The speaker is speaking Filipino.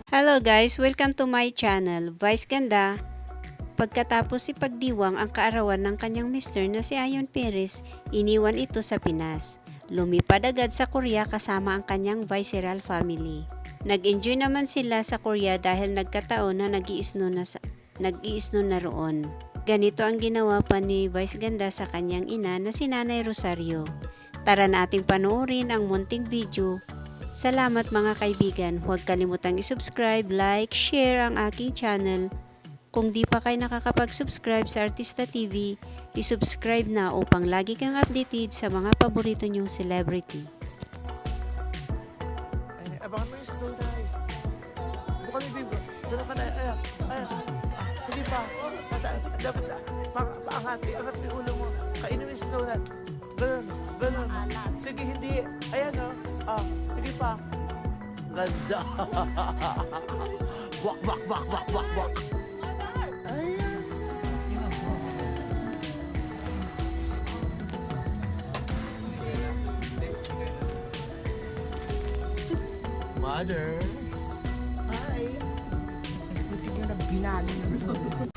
Hello guys, welcome to my channel, Vice Ganda. Pagkatapos ipagdiwang ang kaarawan ng kanyang mister na si Ayon Perez, iniwan ito sa Pinas. Lumipad agad sa Korea kasama ang kanyang visceral family. Nag-enjoy naman sila sa Korea dahil nagkataon na nag-iisno na roon. Ganito ang ginawa pa ni Vice Ganda sa kanyang ina na si Nanay Rosario. Tara na ating panoorin ang munting video. Salamat mga kaibigan, huwag kalimutang i-subscribe, like, share ang aking channel. Kung di pa kayo nakakapag-subscribe sa Artista TV, i-subscribe na upang lagi kang updated sa mga paborito nyong celebrity. Ay, abangan mo yung slow dive. Bukan yung bibro. Doon ka na. Hindi pa. Dapat paangat yung ulo mo. Kainin mo yung slow dive. Ganun. Sige, hindi. Ayan o. Sige pa. Ganda. Wak. Ayan. Mother. Ay, buti ko na binali.